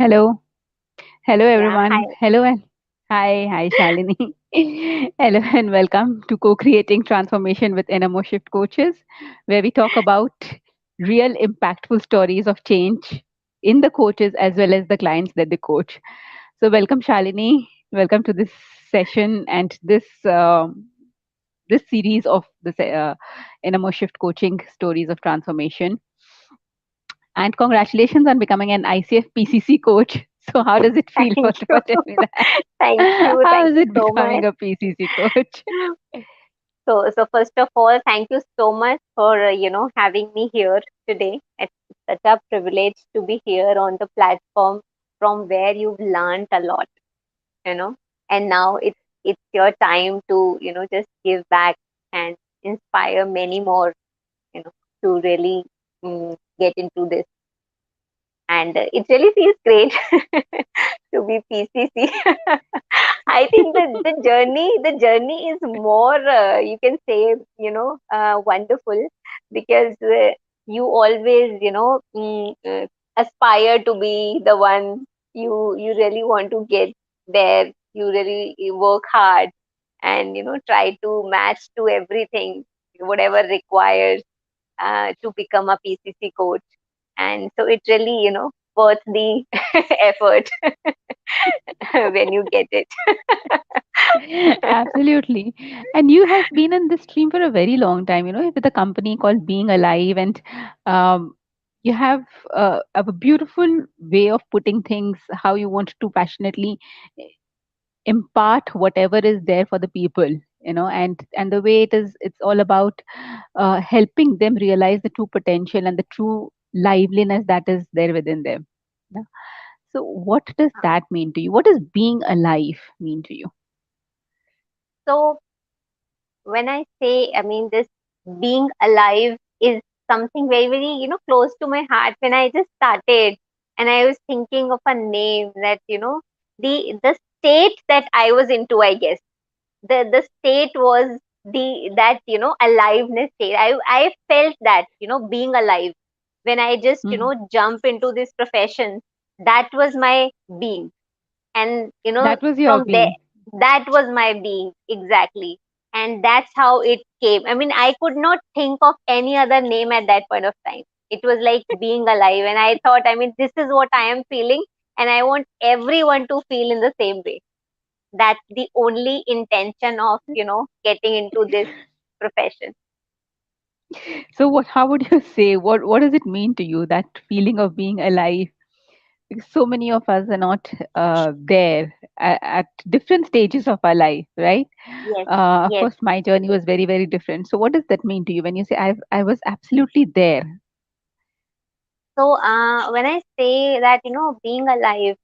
Hello, hello Yeah, hi. everyone. Hello and hi, Shalini. Hello and welcome to Co-Creating Transformation with InnerMost Shift Coaches, where we talk about real impactful stories of change in the coaches as well as the clients that they coach. So, welcome Shalini. Welcome to this session and this series of this InnerMost Shift Coaching stories of transformation. And congratulations on becoming an ICF PCC coach. So, how does it feel? Thank First of you. all, tell me that. Thank you. How Thank is you it so becoming much. a PCC coach? So first of all, thank you so much for, having me here today. It's such a privilege to be here on the platform from where you've learned a lot, you know, and now it's your time to, just give back and inspire many more, to really get into this. And it really feels great to be PCC. I think that the journey is more, you can say, wonderful because you always, aspire to be the one. You really want to get there. You really work hard and try to match to everything, whatever requires to become a PCC coach. And so it really, worth the effort when you get it. Absolutely. And you have been in this stream for a very long time, with a company called Being Alive. And um, you have a beautiful way of putting things, how you want to passionately impart whatever is there for the people, and the way it's all about helping them realize the true potential and the true liveliness that is there within them. Yeah. So what does that mean to you? What does being alive mean to you? So when I say, I mean, this being alive is something very, very, close to my heart. When I just started and I was thinking of a name that, the state that I was into, I guess the state was that aliveness state. I felt that being alive when I just Hmm. jump into this profession. That was my being, and That was your from there, being. that was my being exactly. And that's how it came. I mean, I could not think of any other name at that point of time. It was like being alive, and I thought, I mean, this is what I am feeling, and I want everyone to feel in the same way. That's the only intention of getting into this profession. So what, how would you say, what does it mean to you, that feeling of being alive? Because so many of us are not there at different stages of our life, right? Yes, Of yes. course, my journey was very, very different. So, what does that mean to you when you say I was absolutely there? So when I say that being alive,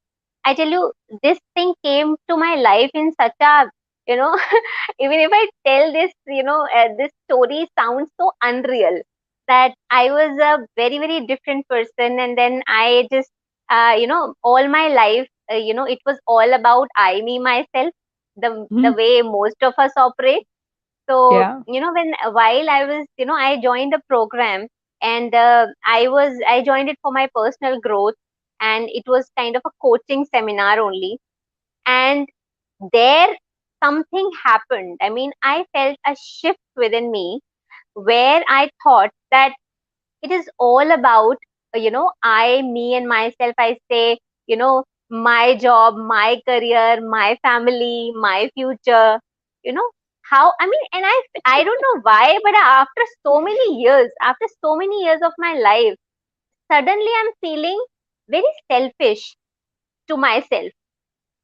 I tell you, this thing came to my life in such a, you know even if I tell this, this story sounds so unreal, that I was a very, very different person, and then I just all my life, it was all about I, me, myself, the Hmm. way most of us operate. So Yeah. when while I was, I joined a program, and I joined it for my personal growth, and it was kind of a coaching seminar only. And there something happened. I mean, I felt a shift within me, where I thought that it is all about I, me, and myself. I say, my job, my career, my family, my future. you know how, I mean, and I don't know why, but after so many years of my life, suddenly I'm feeling very selfish to myself.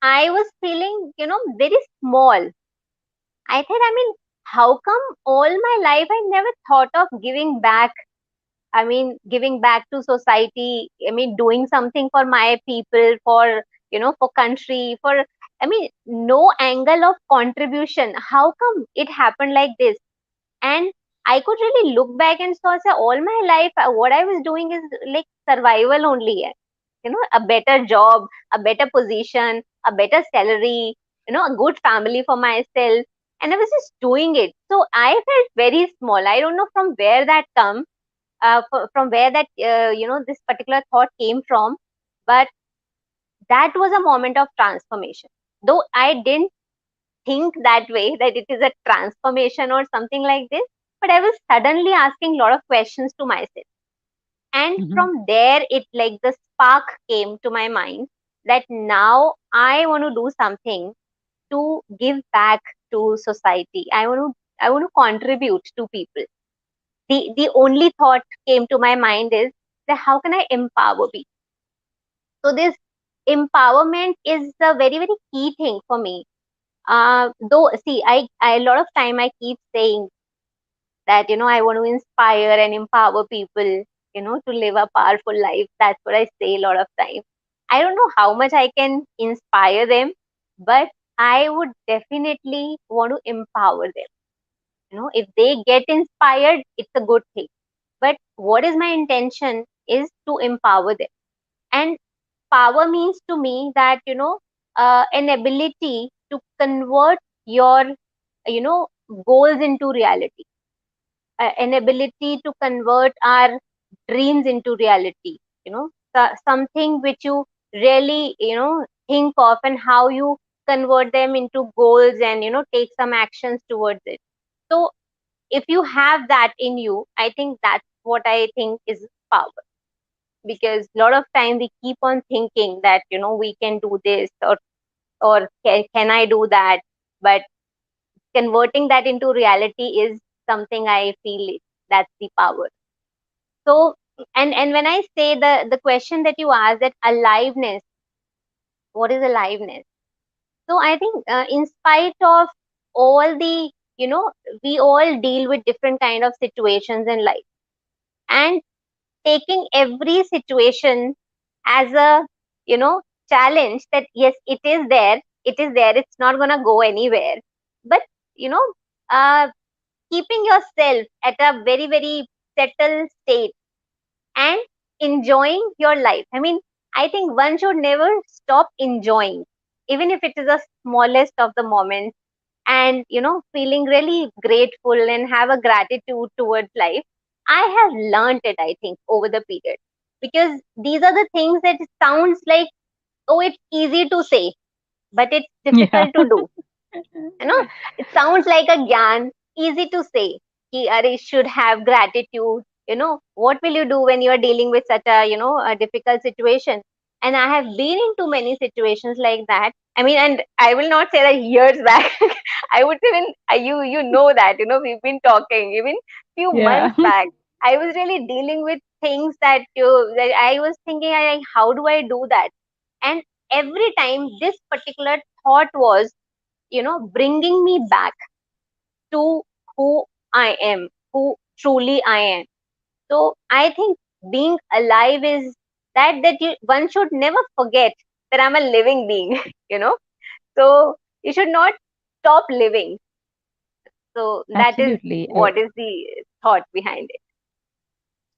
I was feeling very small. I thought, I mean, how come all my life I never thought of giving back? I mean, giving back to society. I mean, doing something for my people, for for country, for, I mean, no angle of contribution. How come it happened like this? And I could really look back and saw, say, all my life, what I was doing is like survival only. A better job, a better position, a better salary, a good family for myself, and I was just doing it. So I felt very small. I don't know from where that come, from where that this particular thought came from, but that was a moment of transformation. Though I didn't think that way, that it is a transformation or something like this, but I was suddenly asking a lot of questions to myself. And Hmm. from there, it like the spark came to my mind that now I want to do something to give back to society. I want to contribute to people. The only thought came to my mind is that how can I empower people? So this empowerment is a very very key thing for me. Though see, I a lot of time I keep saying that I want to inspire and empower people, to live a powerful life. That's what I say a lot of time. I don't know how much I can inspire them, but I would definitely want to empower them. If they get inspired, it's a good thing. But what is my intention is to empower them. And power means to me that, an ability to convert your, you know, goals into reality, an ability to convert our dreams into reality, something which you really, think of and how you convert them into goals and, take some actions towards it. So if you have that in you, I think that's what I think is power. Because a lot of time we keep on thinking that, we can do this, or can I do that, but converting that into reality is something I feel that's the power. So, and when I say the question that you asked, that aliveness, what is aliveness? So I think, in spite of all the, you know we all deal with different kind of situations in life, and taking every situation as a, you know challenge, that yes, it is there, it's not going to go anywhere. But, you know uh, keeping yourself at a very very settled state and enjoying your life. I mean, I think one should never stop enjoying, even if it is the smallest of the moments, and, feeling really grateful and have a gratitude towards life. I have learned it, I think, over the period, because these are the things that sounds like, oh, it's easy to say, but it's Yeah. difficult to do. you know it sounds like a gyan, easy to say, ki are should have gratitude. What will you do when you are dealing with such a, a difficult situation? And I have been into many situations like that. I mean, and I will not say that years back. I would say when, you know that, we've been talking even few Yeah. months back. I was really dealing with things that I was thinking, like, how do I do that? And every time this particular thought was, bringing me back to who I am, who truly I am. So I think being alive is that one should never forget that I'm a living being, you know. So you should not stop living. So that is Absolutely. what is the thought behind it.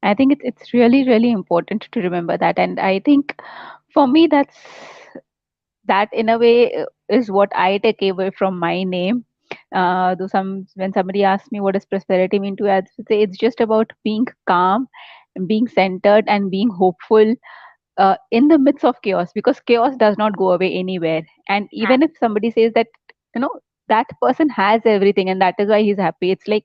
I think it's really really important to remember that, and I think for me that in a way is what I take away from my name. Though when somebody asks me what does prosperity mean to, I say it's just about being calm, and being centered, and being hopeful in the midst of chaos, because chaos does not go away anywhere. And even if somebody says that, you know that person has everything and that is why he's happy, it's like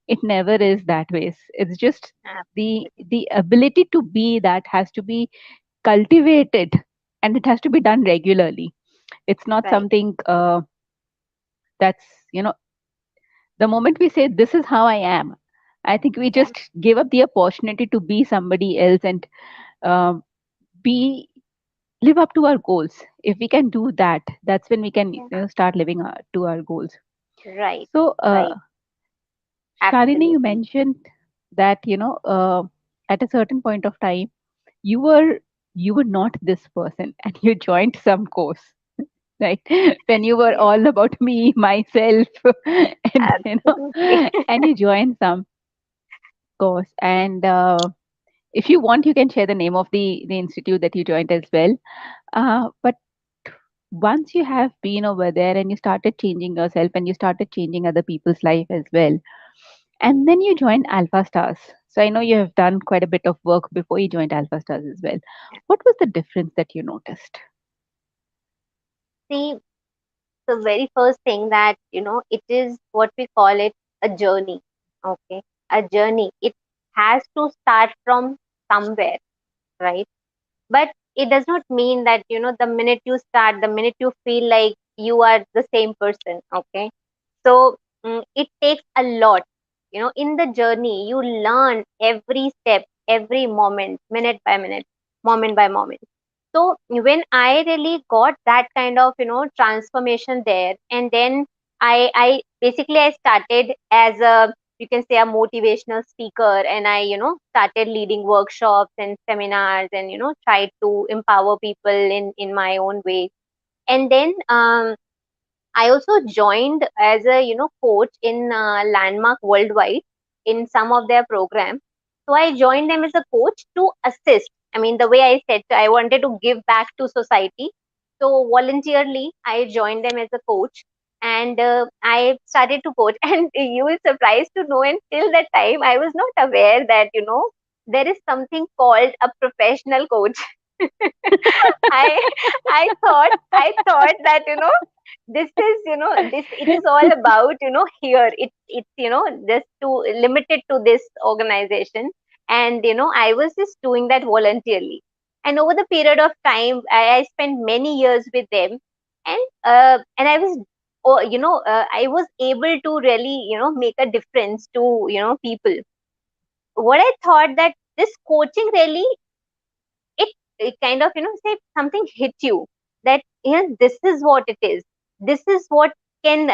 it never is that way. It's just Absolutely. the ability to be that has to be cultivated, and it has to be done regularly. It's not Right. something that's, you know the moment we say this is how I am, I think we Yeah. just give up the opportunity to be somebody else, and um, be live up to our goals. If we can do that, that's when we can, Yeah. start living to our goals. Right. So, Right. Shalini, you Absolutely. mentioned that, at a certain point of time, you were you were not this person, and you joined some course, right? When you were Yes. all about me, myself, and Absolutely. and you joined some course. And if you want, you can share the name of the institute that you joined as well. But once you have been over there and you started changing yourself and you started changing other people's life as well, and then you joined Alpha Stars. So I know you have done quite a bit of work before you joined Alpha Stars as well. What was the difference that you noticed? See, the very first thing that, it is what we call it, a journey. Okay. A journey. It has to start from somewhere, right? But it does not mean that, the minute you start, the minute you feel like you are the same person. Okay. So it takes a lot. In the journey, you learn every step, every moment, minute by minute, moment by moment. So when I really got that kind of, transformation there, and then I basically I started as a, you can say, a motivational speaker, and I, started leading workshops and seminars, and, tried to empower people in my own way. And then I also joined as a, coach in Landmark Worldwide in some of their programs. So I joined them as a coach to assist. I mean, the way I said, I wanted to give back to society. So voluntarily, I joined them as a coach, and I started to coach. And you will surprised to know, until that time, I was not aware that, there is something called a professional coach. I I thought that, this is, this, it is all about, here it's, just to limited to this organization. And I was just doing that voluntarily. And over the period of time, I spent many years with them. And I was, I was able to really, make a difference to, people. What I thought that this coaching really, it kind of, say something hit you, that, this is what it is. This is what can,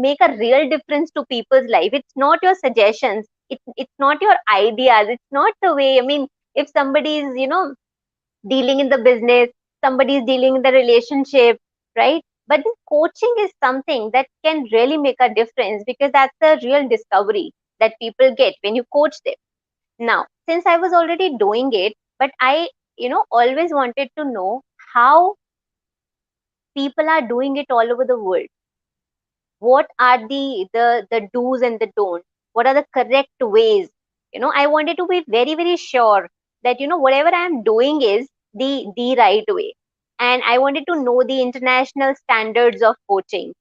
make a real difference to people's life. It's not your suggestions, it's not your ideas, it's not the way, I mean, if somebody is, dealing in the business, somebody is dealing in the relationship, right? But this coaching is something that can really make a difference, because that's the real discovery that people get when you coach them. Now, since I was already doing it, but I, always wanted to know how people are doing it all over the world. What are the do's and the don'ts? What are the correct ways? I wanted to be very, very sure that, whatever I am doing is the right way. And I wanted to know the international standards of coaching,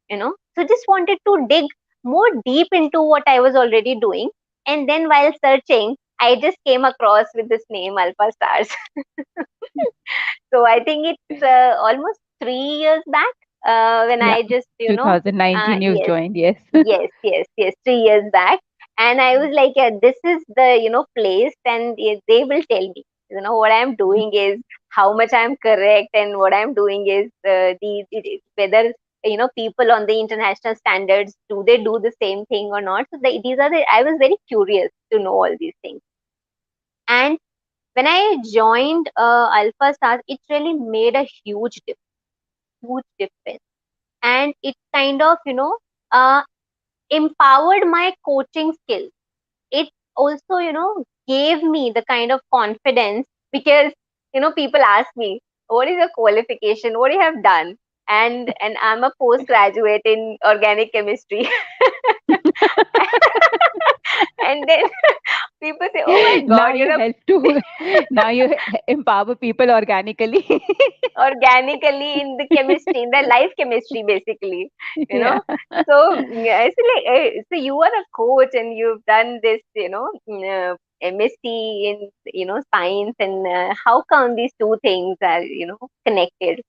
So just wanted to dig more deep into what I was already doing. And then while searching, I just came across with this name, Alpha Stars. So I think it's almost 3 years back, when Yeah, I just, 2019 you've yes, joined, yes. yes, yes, yes, 3 years back. And I was like, this is the, place, and they will tell me, what I'm doing is how much I'm correct, and what I'm doing is whether, people on the international standards, do they do the same thing or not. So these are the, I was very curious to know all these things. And when I joined Alpha Stars, it really made a huge difference. And it kind of, uh, empowered my coaching skills. It also, gave me the kind of confidence, because, people ask me, what is your qualification? What do you have done? And I'm a postgraduate in organic chemistry. And then people say, oh my Now God, you you're a help to now you empower people organically. organically in the chemistry, in the life chemistry, basically, you Yeah. know. So I say like, so you are a coach and you've done this, MSc in, science, and how come these two things are, connected?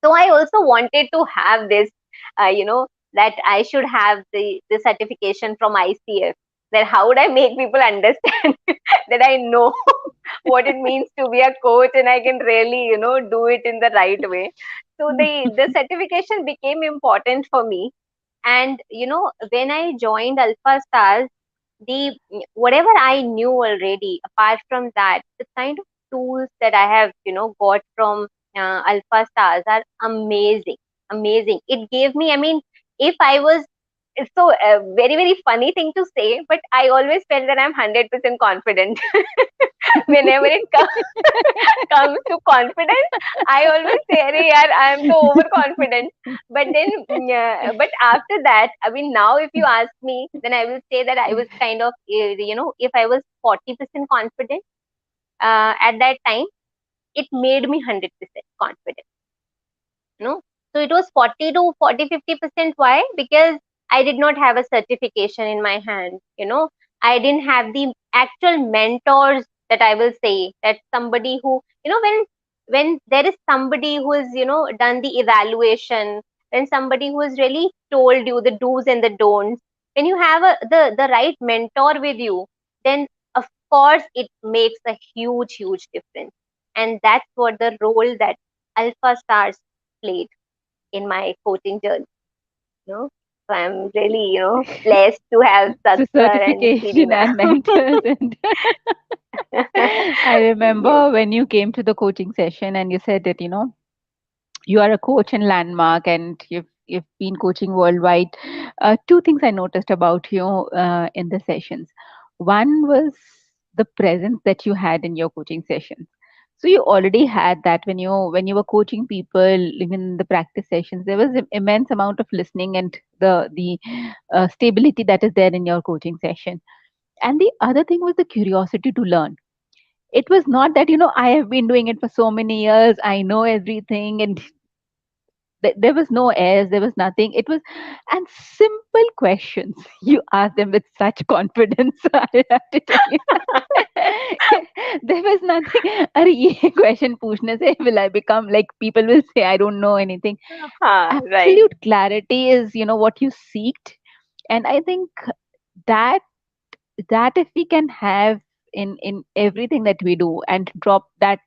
So I also wanted to have this, that I should have the certification from ICF. That how would I make people understand that I know what it means to be a coach, and I can really, do it in the right way. So the certification became important for me. And when I joined Alpha Stars, the whatever I knew already, apart from that, the kind of tools that I have, got from Alpha Stars are amazing, amazing. It gave me, I mean, if I was, it's so very, very funny thing to say, but I always felt that I'm 100% confident. Whenever it comes to confidence, I always say, "Arey yaar, I am so overconfident." But then, but after that, I mean, now if you ask me, then I will say that I was kind of, if I was 40% confident at that time, it made me 100% confident. So it was 40 to 40, 50%. Why? Because I did not have a certification in my hand. I didn't have the actual mentors, that I will say, that somebody who, when there is somebody who has, done the evaluation, when somebody who has really told you the do's and the don'ts, when you have the right mentor with you, then of course it makes a huge, huge difference. And that's what the role that Alpha Stars played in my coaching journey. You know, so I'm really, blessed to have such So sir and certification Siri and ma'am. mentors and I Yes. remember when you came to the coaching session and you said that, you are a coach and landmark and you've been coaching worldwide. Two things I noticed about you in the sessions. One was the presence that you had in your coaching sessions. So you already had that when you were coaching people, even in the practice sessions. There was an immense amount of listening and the stability that is there in your coaching session. And the other thing was the curiosity to learn. It was not that I have been doing it for so many years, I know everything, and there was no airs, there was nothing. It was, and simple questions you asked them with such confidence. I have to tell you. There was nothing. अरे ये question पूछने से will I become like people will say I don't know anything. Right. Absolute clarity is what you seeked, and I think that if we can have in everything that we do and drop that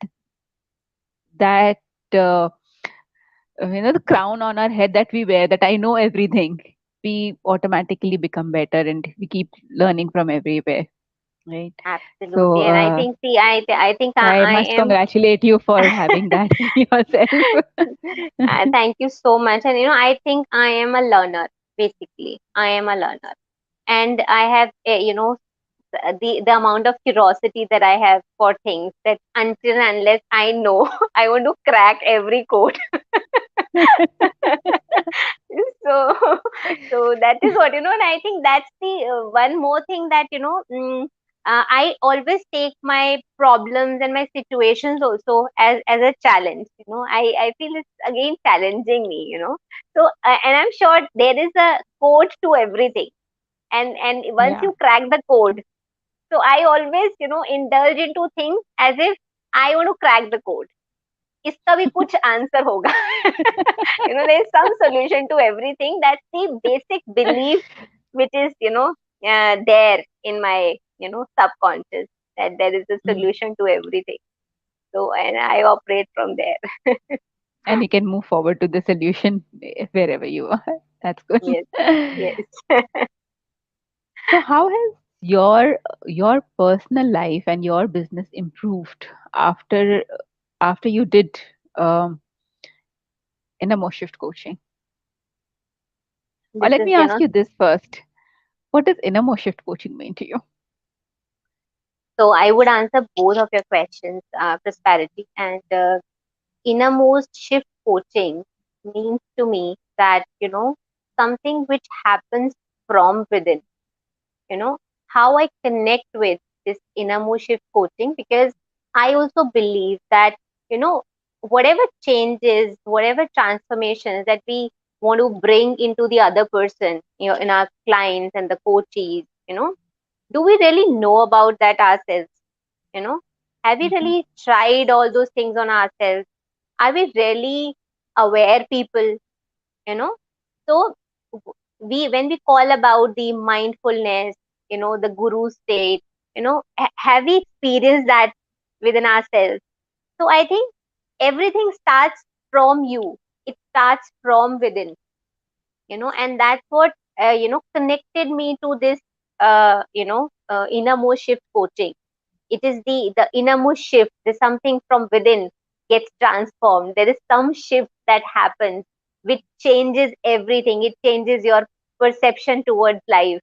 uh, the crown on our head that we wear, that I know everything, we automatically become better and we keep learning from everywhere, right? So Absolutely. And I think, see, I think I I must am. congratulate you for having that in yourself. Thank you so much. And I think I am a learner. Basically, I am a learner, and I have, the amount of curiosity that I have for things, that until and unless I know, I want to crack every code. So so that is what, and I think that's the one more thing that, I always take my problems and my situations also as a challenge. I feel it's again challenging me. So and I'm sure there is a code to everything, and once Yeah. you crack the code, so I always, indulge into things as if I want to crack the code. इसका भी कुछ answer होगा. There is some solution to everything. That's the basic belief which is, there in my, subconscious, that there is a Mm. solution to everything. So, and I operate from there. And you can move forward to the solution wherever you are. That's good. Yes, yes. So how has your personal life and your business improved after you did um, inner shift coaching? Or This let is, me ask you this first. What does inner shift coaching mean to you? so I would answer both of your questions, Prosperity. And innermost shift coaching means to me that, something which happens from within. How I connect with this innermost shift coaching, because I also believe that, you know whatever changes, whatever transformations that we want to bring into the other person, in our clients and the coaches, do we really know about that ourselves? you know have we Hmm. really tried all those things on ourselves? Are we really aware people? you know so we, when we call about the mindfulness, the guru state, have we experienced that within ourselves? So I think everything starts from you. It starts from within. And that's what, connected me to this, innermost shift coaching. It is the innermost shift. There's something from within gets transformed. There is some shift that happens which changes everything. It changes your perception towards life.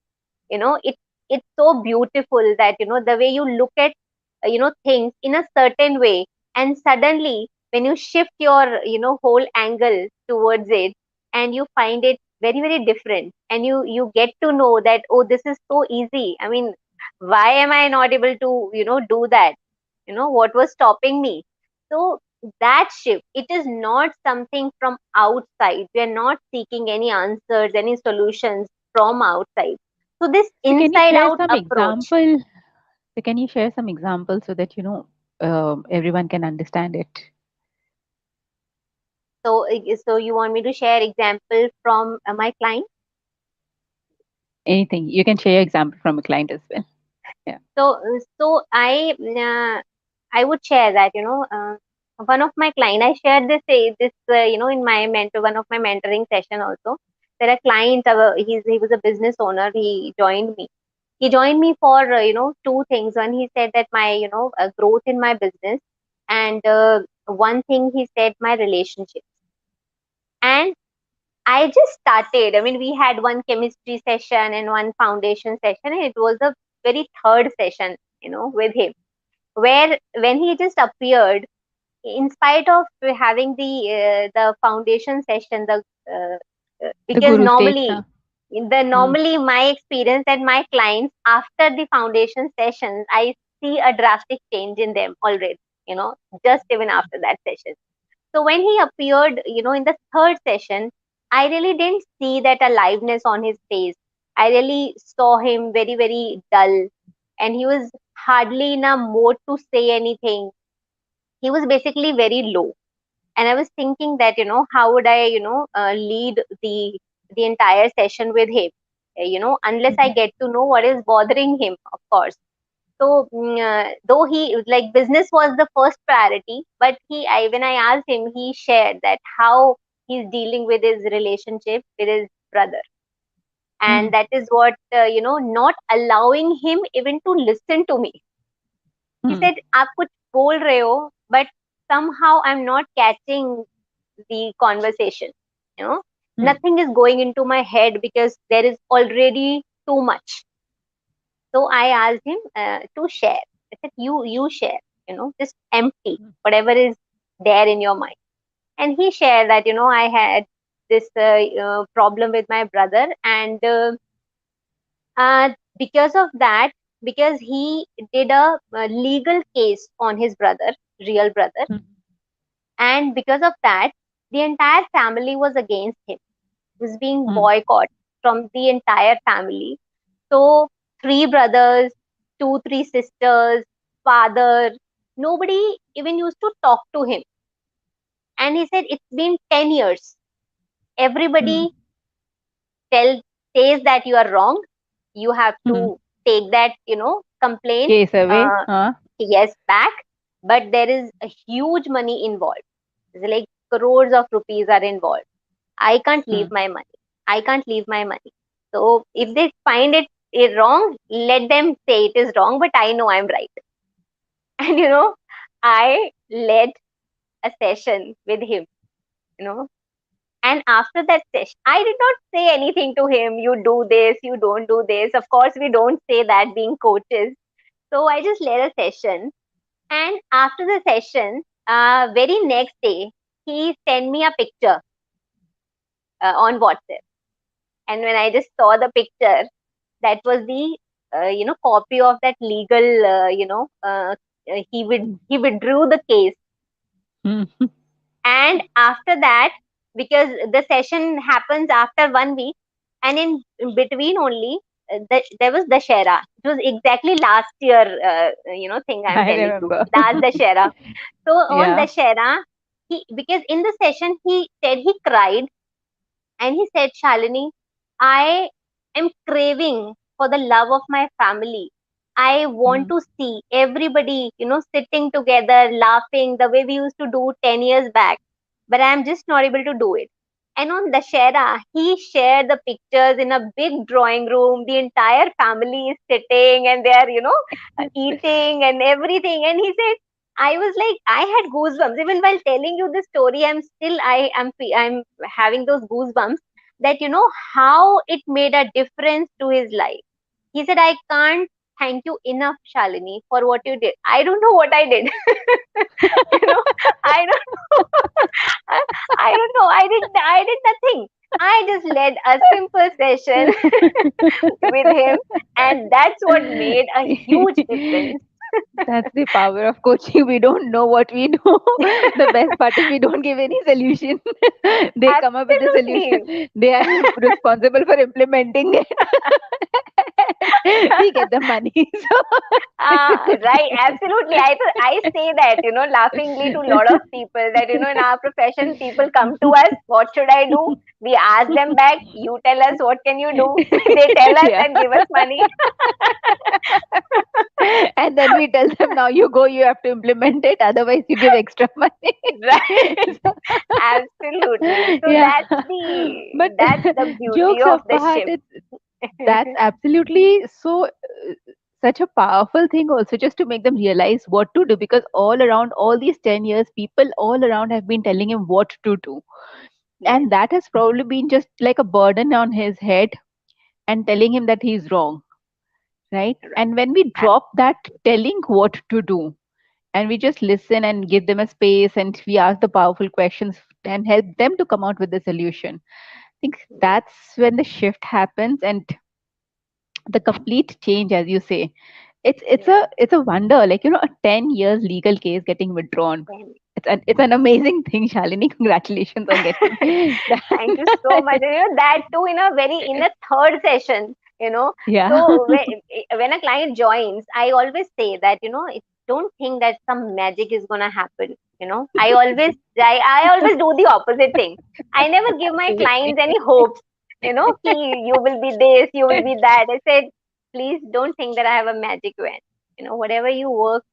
It's so beautiful that, the way you look at, things in a certain way, and suddenly when you shift your, whole angle towards it, and you find it very, very different, and you get to know that, oh, this is so easy. I mean, why am I not able to, do that? What was stopping me? So that shift, it is not something from outside. We are not seeking any answers, any solutions from outside. So this So can you inside share out some approach. example? So can you share some examples so that everyone can understand it? So so you want me to share example from my client? Anything you can share example from a client as well. Yeah. So I would share that, one of my client, I shared this in my mentor one of my mentoring session also. There are clients, he was a business owner. He joined me for two things. One, he said that my growth in my business, and one thing he said, my relationships. And I just started. I mean, we had one chemistry session and one foundation session, and it was a very third session, with him, where when he just appeared, in spite of having the foundation session, The because guru stage, huh? Hmm. normally my experience that my clients after the foundation sessions, I see a drastic change in them already, you know, just even after that session. So when he appeared, in the third session, I really didn't see that aliveness on his face. I really saw him very, very dull, and he was hardly in a mode to say anything. He was basically very low. And I was thinking that, how would I, lead the entire session with him, unless I Hmm. get to know what is bothering him, of course. So though he, like, business was the first priority, but when I asked him, he shared that how he's dealing with his relationship with his brother. Hmm. And that is what, not allowing him even to listen to me. He Hmm. said, आप कुछ बोल रहे हो, but somehow I'm not catching the conversation, you know Hmm. nothing is going into my head because there is already too much. So I asked him to share. I said, you share, just empty Hmm. whatever is there in your mind. And he shared that, I had this problem with my brother, and because of that, because he did a legal case on his brother, real brother, Hmm. and because of that, the entire family was against him. He was being Hmm. boycotted from the entire family. So three brothers, two, three sisters, father, nobody even used to talk to him. And he said, it's been 10 years. Hmm. Everybody tell says that you are wrong. You have Hmm. to take that, complaint, Case away, uh, huh? yes, back. But there is a huge money involved. It's like crores of rupees are involved. I can't leave Hmm. my money. I can't leave my money. So if they find it wrong, let them say it is wrong, but I know I'm right. And I led a session with him, you know. And after that session, I did not say anything to him, you do this, you don't do this. Of course, we don't say that being coaches. So I just led a session. And after the session, very next day, he sent me a picture on WhatsApp. And when I just saw the picture, that was the copy of that legal he withdrew the case. Hmm. And after that, because the session happens after 1 week, and in between only, there was Dashera. It was exactly last year, thing I'm I telling you, remember. last Dashera. So on Yeah. Dashera, because in the session he said he cried, and he said, Shalini, I am craving for the love of my family. I want Hmm. to see everybody, sitting together, laughing the way we used to do 10 years back. But I'm just not able to do it. And on Dashera, he shared the pictures in a big drawing room. The entire family is sitting and they are, eating and everything. And he said, I was like, I had goosebumps. Even while telling you this story, I'm having those goosebumps, that, how it made a difference to his life. He said, I can't thank you enough, Shalini, for what you did. I don't know what I did. you know, I don't I don't know. I did nothing. I just led a simple session with him, and that's what made a huge difference. That's the power of coaching. We don't know what we do. The best part is we don't give any solution. They come up with the solution. Absolutely. They are responsible for implementing it. We get the money. So it's a good Right, game. absolutely. I say that, laughingly to a lot of people that, in our profession, people come to us, what should I do? We ask them back, you tell us, what can you do? They tell us Yeah. and give us money. And then we tell them, now you go, you have to implement it, otherwise you give extra money. Right. So, Absolutely. So yeah. But that's the beauty jokes of the apart, shift. that's absolutely so such a powerful thing also, just to make them realize what to do, because all around all these 10 years people all around have been telling him what to do, Yes, and that has probably been just like a burden on his head and telling him that he's wrong, right? right. And when we drop that telling what to do and we just listen and give them a space and we ask the powerful questions and help them to come out with the solution, I think Yes, that's when the shift happens and the complete change, as you say. yes. It's a wonder, like, a 10 years legal case getting withdrawn. Thank It's an amazing thing, Shalini. Congratulations on getting thank you so much. that. And, that too in a third session. Yeah. So when a client joins, I always say that, don't think that some magic is gonna happen. I always do the opposite thing. I never give my Absolutely. clients any hopes. You will be this, you will be that. I said, please don't think that I have a magic wand. Whatever you work,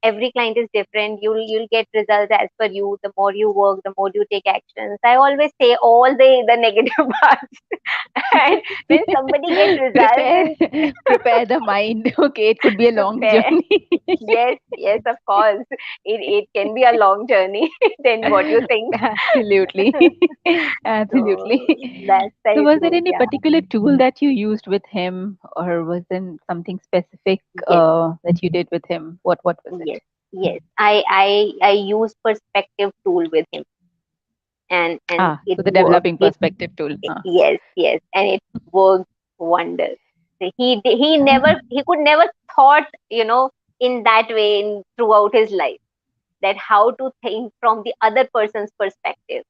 every client is different. You'll get results as per you. The more you work, the more you take actions. I always say all the negative parts. And when somebody gets results prepare in prepare the mind. Okay, it could be a long prepare, journey. yes, yes, of course, it can be a long journey than what you think. Absolutely. So Absolutely. that's So the was there truth. any Yeah. particular tool that you used with him, or was there something specific Yes, that you did with him? What was it? yes, yes. I use perspective tool with him, and Ah, it so the worked. developing perspective tool. Huh. Yes, yes, and it worked wonders. He never, he could never thought, in that way throughout his life, that how to think from the other person's perspective.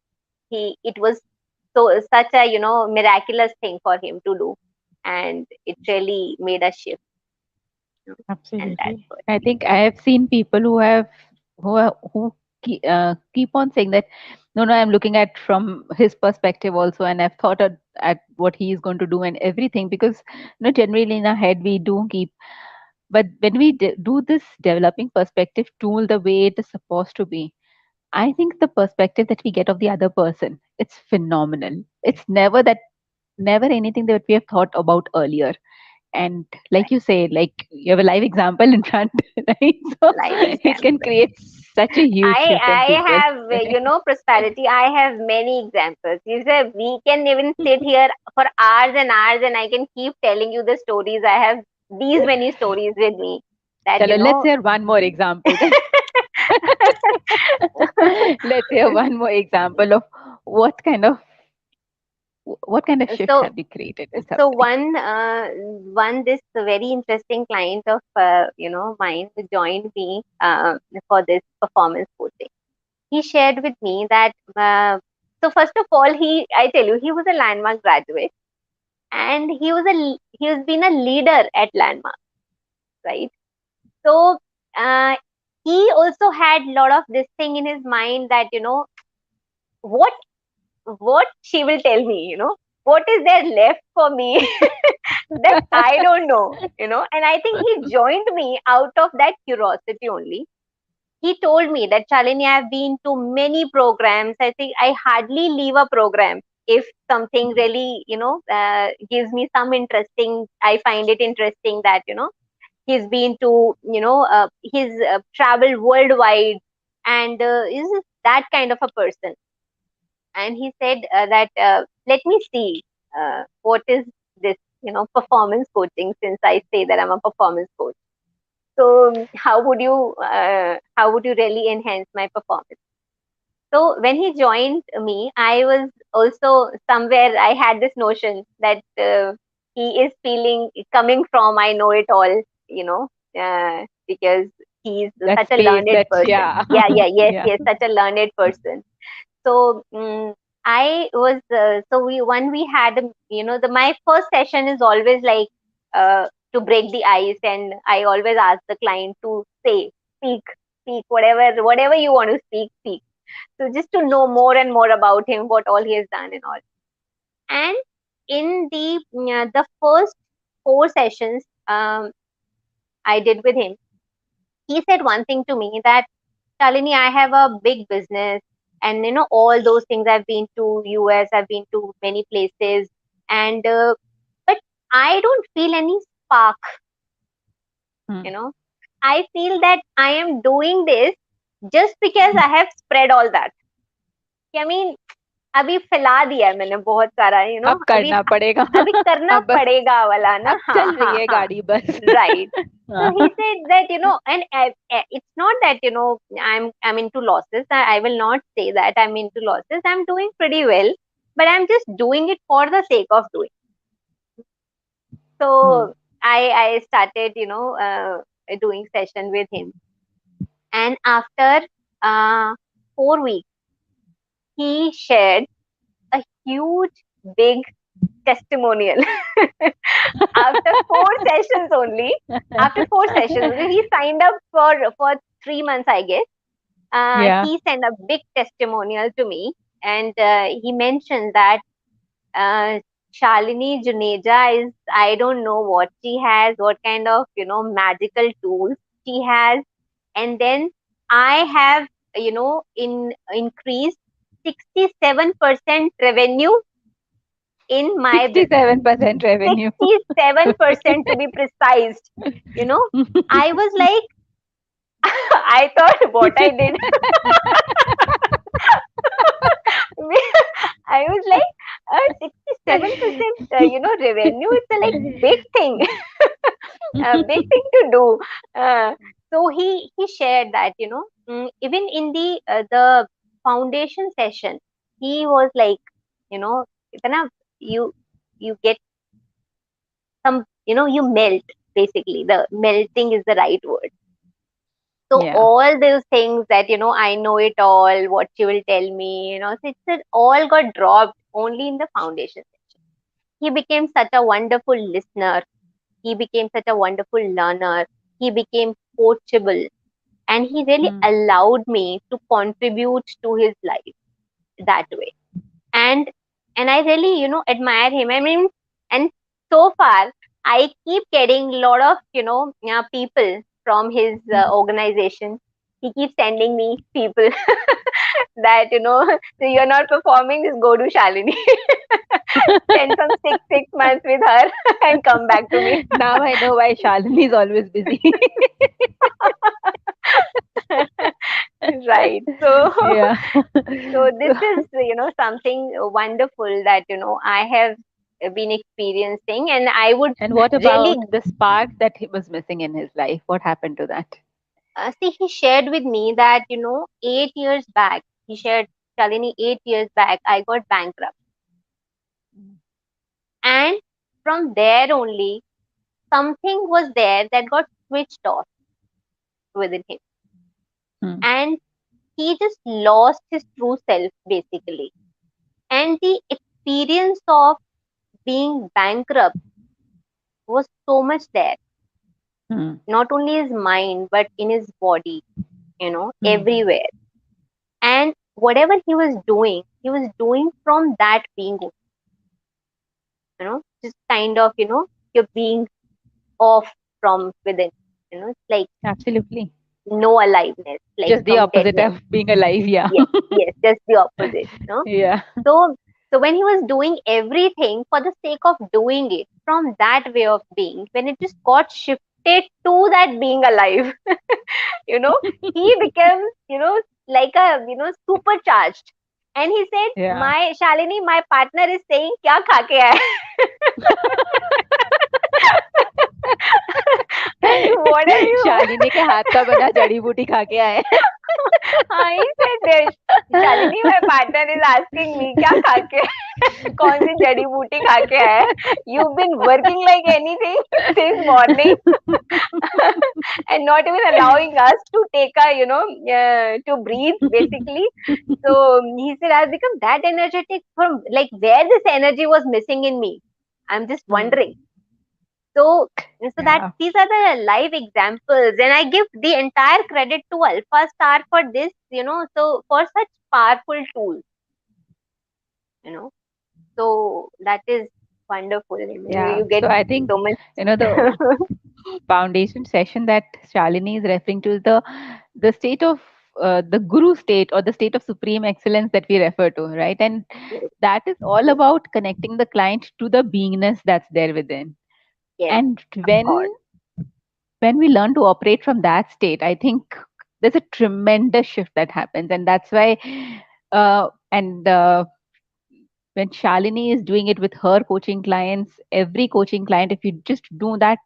It was such a, miraculous thing for him to do, and it really made a shift, and that's Absolutely. what. I think I have seen people who keep on saying that, no, no, I'm looking at from his perspective also, and I've thought at what he is going to do and everything, because generally in our head we do keep, but when we do this developing perspective tool the way it is supposed to be, I think the perspective that we get of the other person, it's phenomenal. It's never anything that we have thought about earlier. And like Right. you say, like you have a live example in front, right? So Live it can example. create such a huge shift in I people. have, prosperity. I have many examples. You say we can even sit here for hours and hours, and I can keep telling you the stories. I have these many stories with me that, Chalo, let's hear one more example then. Let's hear one more example of what kind of what kind of shift so have you created with so somebody. one this very interesting client of mine who joined me for this performance coaching. He shared with me that so first of all, I tell you, he was a Landmark graduate, and he has been a leader at Landmark, right? So uh, he also had a lot of this thing in his mind that, what what she will tell me, what is there left for me that I don't know, and I think he joined me out of that curiosity only. He told me that, Shalini, I've been to many programs. I think I hardly leave a program if something really, gives me some interesting. I find it interesting that, he's been to, he's traveled worldwide, and is that kind of a person. And he said that, let me see what is this, performance coaching, since I say that I'm a performance coach. So how would you really enhance my performance? So when he joined me, I was also somewhere, I had this notion that he is feeling coming from I know it all, you know, because he's That such a space, learned that, person. yeah. Yeah, yeah, yes, Yeah. yes, such a learned person. So I was so we when we had the my first session is always like to break the ice, and I always ask the client to speak, speak whatever you want to speak. So just to know more and more about him, what all he has done and all. And in the first four sessions I did with him, he said one thing to me that, Shalini, I have a big business, and all those things. I've been to US, I've been to many places, and but I don't feel any spark. You Hmm. know, I feel that I am doing this just because I have spread all that. I mean, अभी फैला दिया है मैंने बहुत सारा, अब अभी करना पड़ेगा। अभी करना अब बस, पड़ेगा वाला ना, अब हाँ चल रही हाँ है हाँ, गाड़ी बस। right. So he हाँ। said that, and it's not that, I'm into losses. I will not say that I'm into losses. I'm doing pretty well, but I'm just doing it for the sake of doing. Hmm. So I started, doing session with him, and after 4 weeks, he shared a huge, big testimonial. After four sessions only, after four sessions, okay, he signed up for 3 months, I guess. Yeah. He sent a big testimonial to me, and he mentioned that uh, Shalini Juneja is, I don't know what she has, what kind of magical tools she has, and then I have increased 67% revenue in my business. 67% revenue. 67% to be precise. You know, I was like, I thought what I did. I was like, 67%, revenue. It's a like big thing, a big thing to do. So he shared that, even in the foundation session, he was like, you know, itana, you you get some, you melt, basically. The melting is the right word. So Yeah. all those things that, I know it all, what she will tell me, so it all got dropped only in the foundation section. He became such a wonderful listener. He became such a wonderful learner. He became coachable, and he really Hmm. allowed me to contribute to his life that way. And I really, admire him. I mean, and so far I keep getting a lot of, people from his Hmm. organization. He keeps sending me people that, so you're not performing, just go to Shalini. Spend some 6 months with her and come back to me. Now I know why Shalini is always busy. Right. So Yeah. so this So, is, something wonderful that, I have been experiencing, and I would and what really about the spark that he was missing in his life? What happened to that? see. He shared with me that, 8 years back, he shared, Shalini, 8 years back, I got bankrupt, and from there only something was there that got switched off within him, Hmm. and he just lost his true self, basically. And the experience of being bankrupt was so much there, Hmm. not only his mind but in his body, Hmm. everywhere. And whatever he was doing from that being, just kind of, you're being off from within, it's like Absolutely. no aliveness, like Just the from opposite deadness. of being alive. Yeah. Yes, yes, just the opposite, Yeah. so when he was doing everything for the sake of doing it from that way of being, when it just got shifted to that being alive, you know he became, like a, supercharged. And he said, Yeah. my Shalini, my partner is saying, kya kha ke aaye? I mean, what have you? Shalini के हाथ का बना जड़ी बूटी खा के आए हैं। I said this. Shalini, my partner is asking me, क्या खा के कौन सी जड़ी बूटी खा के आया है? You've been working like anything since morning and not even allowing us to take a, to breathe basically. So he said, I've become that energetic from like where this energy was missing in me. I'm just wondering. Hmm. So that Yeah. these are the live examples, and I give the entire credit to Alpha Star for this, so for such powerful tools, you know. So that is wonderful. I mean, you Yeah. get So I think, so much. the foundation session that Shalini is referring to is the state of the guru state, or the state of supreme excellence that we refer to, right? And Yes, that is all yes, about connecting the client to the beingness that's there within. yes, And of course. when we learn to operate from that state, I think there's a tremendous shift that happens. And that's why and when Shalini is doing it with her coaching clients, every coaching client, if you just do that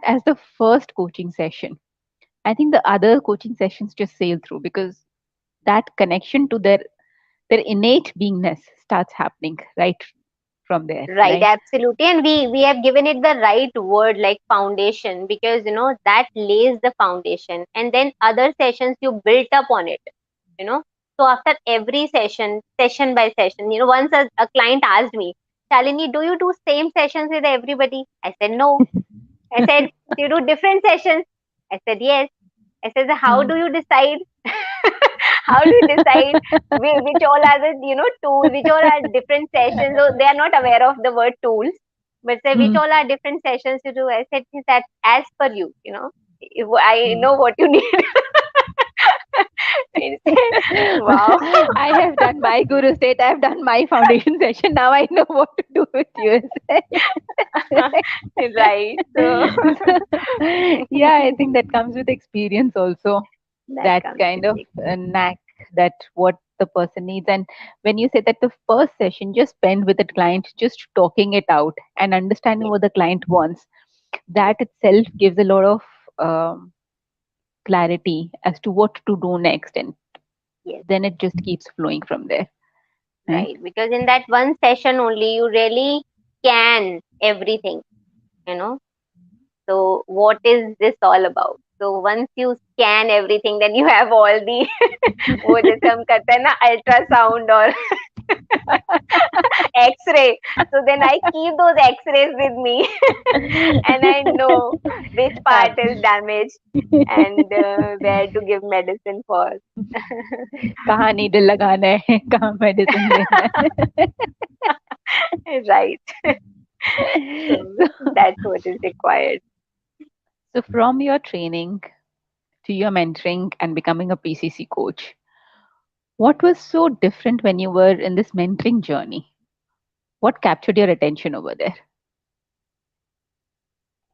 as the first coaching session, I think the other coaching sessions just sail through, because that connection to their innate beingness starts happening right from there, Right, right? absolutely. And we have given it the right word like foundation, because that lays the foundation, and then other sessions you built up on it, you know. So after every session, session by session, once a client asked me, Shalini, do you do same sessions with everybody? I said no. I said, do you do different sessions? I said yes. I said, how Hmm. do you decide? How do you decide which all are the tools, which all are different sessions? So they are not aware of the word tools, but say which Hmm. all are different sessions you do. I said that as per you, if I Hmm. know what you need. I said, wow. I have done my guru state. I have done my foundation session. Now I know what to do with you. Right. So So, yeah, I think that comes with experience also. that That comes kind with of it. a knack, that what the person needs. And when you say that the first session just spend with the client, just talking it out and understanding Yes, what the client wants, yes, that itself gives a lot of um, clarity as to what to do next. And yes. then it just keeps flowing from there, right? Right. Because in that one session only, you really can everything, you know. So what is this all about? So once you scan everything, then you have all the वो जैसे हम करते हैं ना ultrasound or X-ray. So then I keep those X-rays with me, and I know which part Ab- is damaged and where to give medicine for. कहाँ needle लगाना है, कहाँ मेडिसिन देना है. Right. So so, that's what is required. so from your training to your mentoring and becoming a PCC coach, what was so different when you were in this mentoring journey? What captured your attention over there?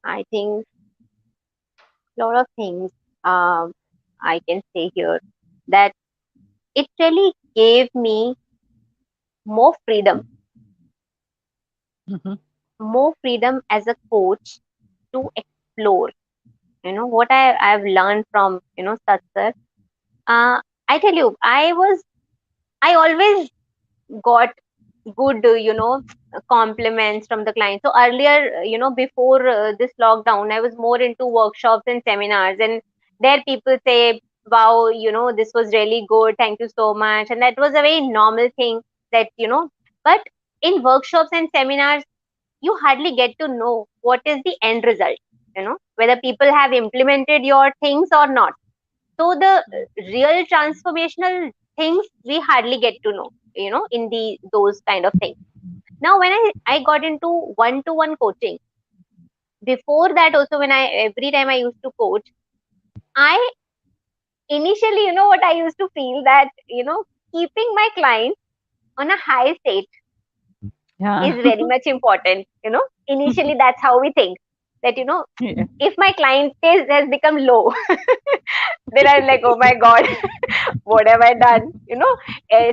I think a lot of things um, I can say here that it really gave me more freedom, Hmm. more freedom as a coach to explore. What I've learned from Satsar. I tell you, I always got good compliments from the client. So earlier, before this lockdown, I was more into workshops and seminars, and there people say, wow, this was really good, thank you so much, and that was a very normal thing that but in workshops and seminars you hardly get to know what is the end result, whether people have implemented your things or not. So the real transformational things we hardly get to know, in the those kind of things. Now when I got into one to one coaching, before that also, when I every time I used to coach, I initially, what I used to feel that keeping my clients on a high state Yeah. is very much important. Initially that's how we think that Yeah. if my client has become low, then I'm like, oh my god, what have I done?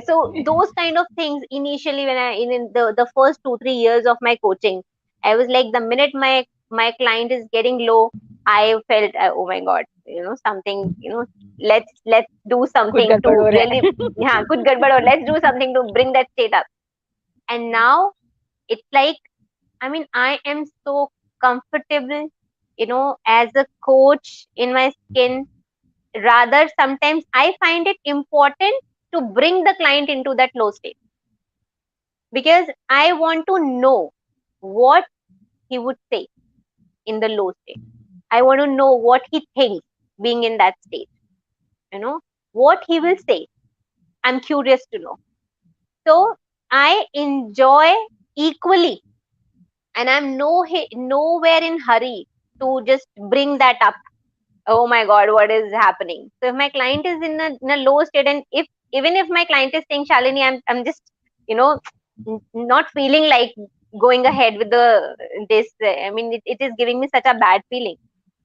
So those kind of things initially when I in the first 2 3 years of my coaching, I was like, the minute my my client is getting low, I felt, oh my god, something, let's do कुछ something to गड़बड़ हो रहा really, है. yeah, good gadbad, or let's do something to bring that state up. And now it's like, I mean, I am so comfortable, as a coach in my skin. Rather, sometimes I find it important to bring the client into that low state, because I want to know what he would say in the low state. I want to know what he thinks being in that state, you know, what he will say. I'm curious to know. So I enjoy equally, and I'm nowhere in hurry to just bring that up. Oh my god, what is happening? So if my client is in a low state, and if even if my client is saying, Shalini, I'm just, you know not feeling like going ahead with the this, I mean, it is giving me such a bad feeling.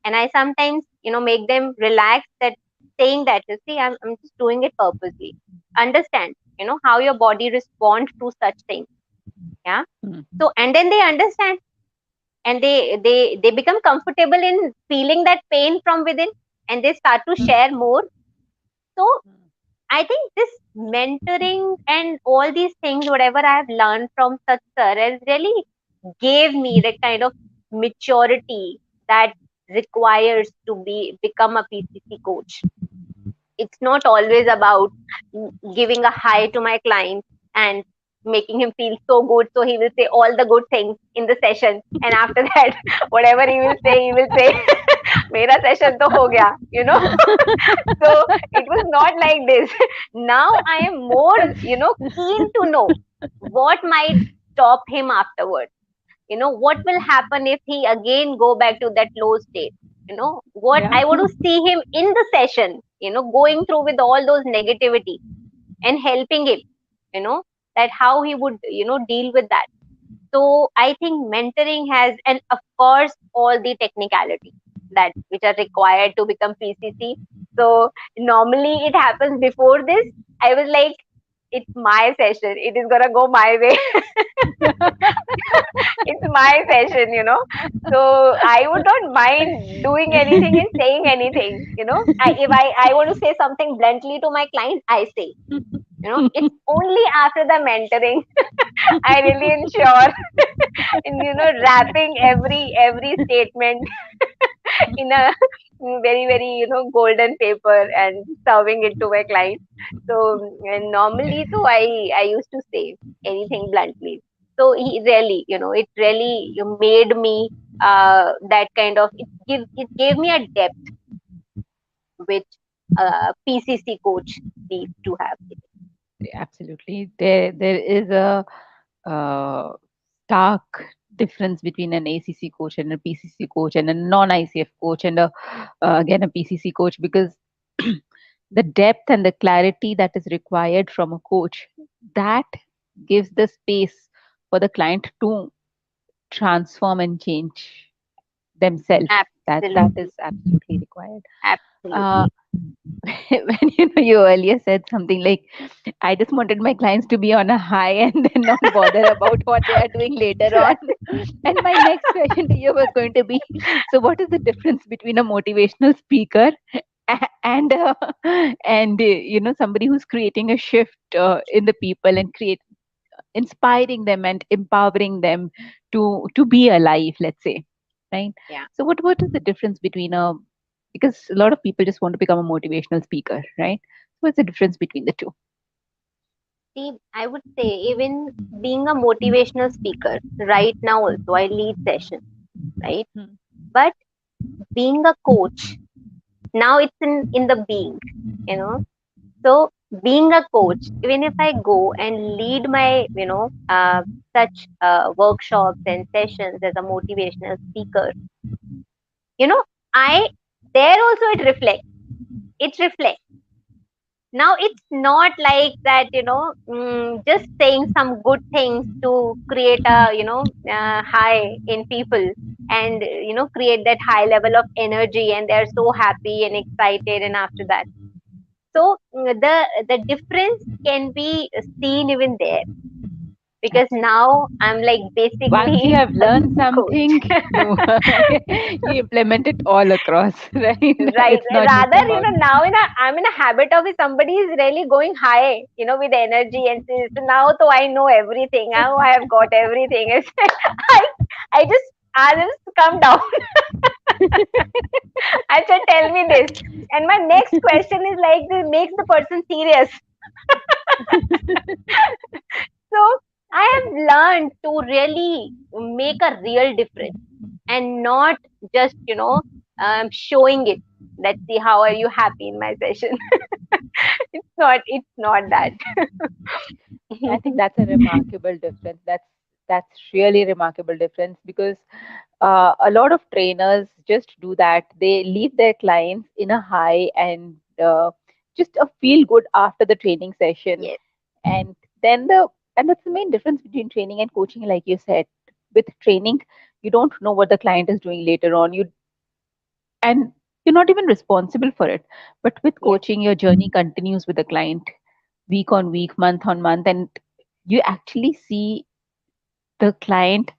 And I sometimes, make them relax, that saying that, you see, I'm just doing it purposely. Understand, how your body responds to such things. Yeah. So, and then they understand, and they become comfortable in feeling that pain from within, and they start to share more. So I think this mentoring and all these things, whatever I have learned from such sir, has really gave me the kind of maturity that requires to become a PCC coach. It's not always about giving a high to my client and making him feel so good, so he will say all the good things in the session, and after that, whatever he will say, mera session to ho gaya, so it was not like this. Now I am more, keen to know what might stop him afterwards. What will happen if he again go back to that low state. What Yeah. I want to see him in the session, going through with all those negativity, and helping him, you know that how he would, deal with that. So I think mentoring has, and of course, all the technicality that which are required to become PCC. So normally it happens before this. I was like, it's my session. It is gonna go my way. It's my session, So I would not mind doing anything and saying anything. If I want to say something bluntly to my client, I say. It's only after the mentoring I really ensure in, wrapping every statement in a very, very, golden paper and serving it to my client. So, and normally, so I used to say anything bluntly. So he really, it really made me that kind of, it gave me a depth which PCC coach needs to have. Absolutely. There is a uh, stark difference between an ACC coach and a PCC coach and a non-ICF coach and again a PCC coach, because the depth and the clarity that is required from a coach, that gives the space for the client to transform and change themselves. That Absolutely, is absolutely required. Uh, absolutely. when you earlier said something like, I just wanted my clients to be on a high and then not bother about what they are doing later on. And my next question to you was going to be, so what is the difference between a motivational speaker and somebody who's creating a shift in the people and create inspiring them and empowering them to be alive, let's say, right? Yeah. So what is the difference between a, because a lot of people just want to become a motivational speaker, right? What's the difference between the two? See, I would say, even being a motivational speaker right now, also I lead sessions, right? Hmm. But being a coach, now it's in the being, you know. So being a coach, even if I go and lead my, such workshops and sessions as a motivational speaker, you know, I there also it reflects. Now it's not like that, just saying some good things to create a, high in people, and create that high level of energy, and they're so happy and excited, and after that, so the difference can be seen even there. because now I'm like Once you basically have a learned coach. something, you you implement it all across, right? Right. It's not just Rather, about now I'm in a habit of, if somebody is really going high, with energy, and so now, so I know everything. Now I have got everything. It's I I just ask them to come down. I said, tell me this. And my next question is like, this makes the person serious. So I have learned to really make a real difference, and not just, showing it. Let's see, how are you happy in my session? It's not that. I think that's a remarkable difference. That's really remarkable difference because a lot of trainers just do that. They leave their clients in a high and just a feel good after the training session, Yes, and then the and that's the main difference between training and coaching, like you said. With training, you don't know what the client is doing later on. And you're not even responsible for it. But with yes, coaching, your journey continues with the client week on week, month on month, and you actually see the client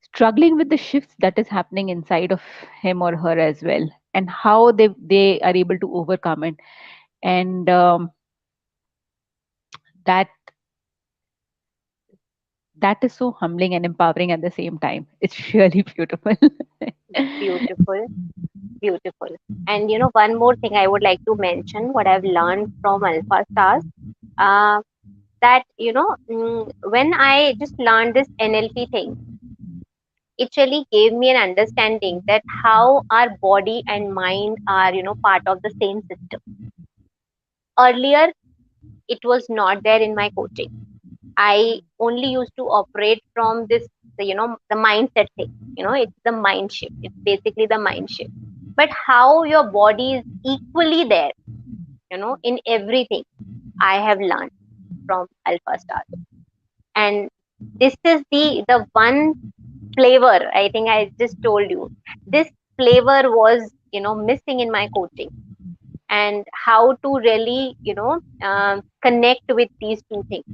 struggling with the shifts that is happening inside of him or her as well, and how they are able to overcome it. And that that is so humbling and empowering at the same time. It's really beautiful. beautiful, beautiful. And one more thing I would like to mention, what I've learned from Alpha Stars. Uh, that when I just learned this NLP thing, it really gave me an understanding that how our body and mind are, part of the same system. Earlier, it was not there in my coaching. I only used to operate from this, the mindset thing. It's the mind shift. It's basically the mind shift. But how your body is equally there, in everything, I have learned from Alpha Stars. And this is the one flavor, I think I just told you. This flavor was, missing in my coaching, and how to really, connect with these two things.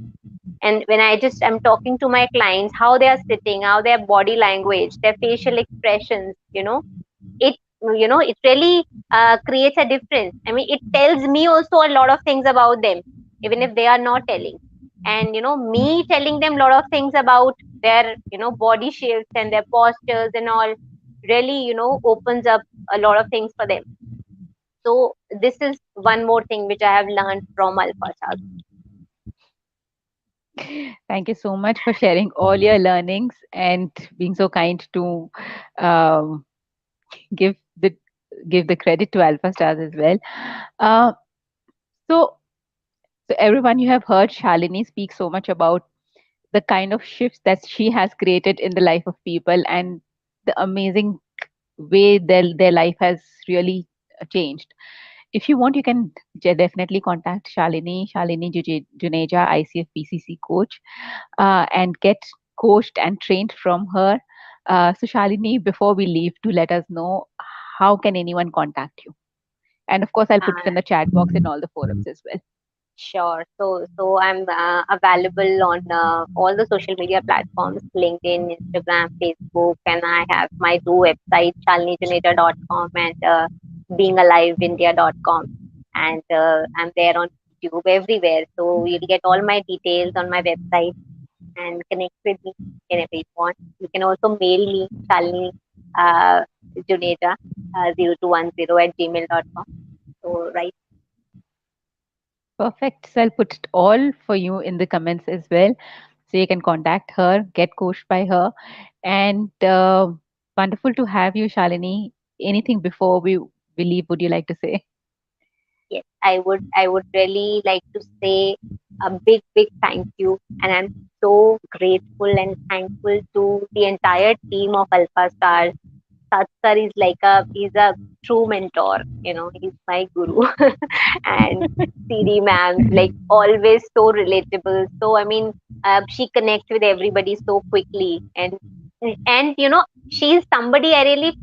And when I'm talking to my clients, how they are sitting, how their body language, their facial expressions, it it really creates a difference. I mean, it tells me also a lot of things about them, even if they are not telling. And me telling them a lot of things about their body shapes and their postures and all, really opens up a lot of things for them. So this is one more thing which I have learned from Alpha Stars. Thank you so much for sharing all your learnings and being so kind to um, give the give the credit to Alpha Stars as well. Uh, so, so everyone, you have heard Shalini speak so much about the kind of shifts that she has created in the life of people and the amazing way their life has really changed. If you want, you can definitely contact Shalini Juneja, ICF PCC coach, and get coached and trained from her. So, Shalini, before we leave, to let us know how can anyone contact you. And of course, I'll put it Uh, in the chat box in all the forums as well. Sure. So I'm available on all the social media platforms: LinkedIn, Instagram, Facebook, and I have my Zoo website, shalinijuneja.com, and beingaliveindia.com. And I'm there on YouTube, everywhere. So you'll get all my details on my website, and connect with me whenever you want. You can also mail me, Shalini uh, Juneja 0210 @gmail.com. So right. Perfect. So I'll put it all for you in the comments as well. So you can contact her, get coached by her. And wonderful to have you, Shalini. Anything before we leave, would you like to say? Yes, I would really like to say a big, big thank you. And I'm so grateful and thankful to the entire team of Alpha Stars. Sat sir is he's a true mentor, he's my guru. And CD ma'am, like always so relatable. So, I mean, she connects with everybody so quickly. And and she's somebody I really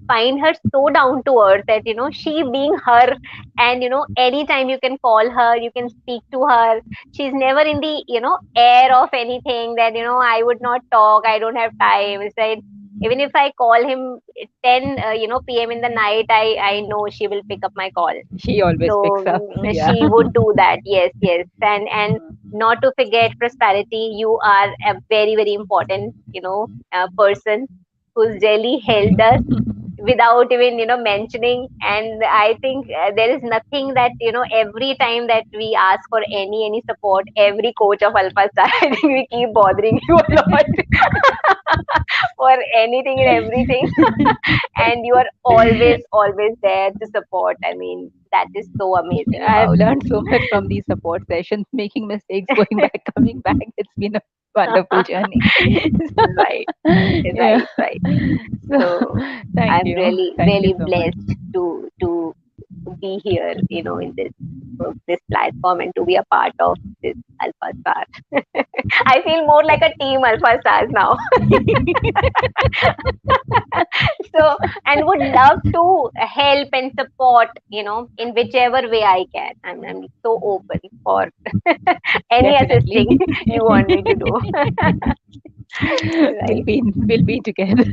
find her so down to earth, that she being her, and anytime you can call her, you can speak to her. She's never in the air of anything that I would not talk, I don't have time. It's like, even if I call him 10 p.m. in the night, I know she will pick up my call. She always So picks up. Yeah. she would do that. Yes, yes. And not to forget prosperity, you are a very, very important, person who's really helped us without even mentioning. And I think there is nothing that every time that we ask for any support, every coach of Alpha Star, I think we keep bothering you a lot for anything and everything. And you are always there to support. I mean, that is so amazing I've about learned you. so much from these support sessions, making mistakes, going back, coming back. It's been a wonderful journey. Right, Yeah. right. So, So thank I'm you. really, Thank you really so much. blessed to be here, in this platform, and to be a part of this Alpha Star. I feel more like a team Alpha Stars now. So, and would love to help and support, in whichever way I can. I'm so open for any Definitely. assisting you want me to do. we'll Right. be together.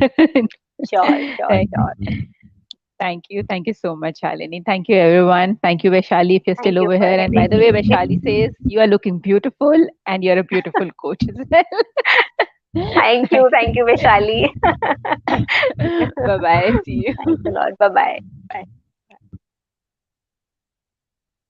Sure, sure, Thank sure. Thank you. Thank you so much, Shalini. Thank you, everyone. Thank you, Vaishali, if you're still Thank you over for here. And by having the way, me. Vaishali says you are looking beautiful and you're a beautiful coach as well. Thank you, Vishali. Bye bye. See you. Thanks a lot. Bye bye. Bye.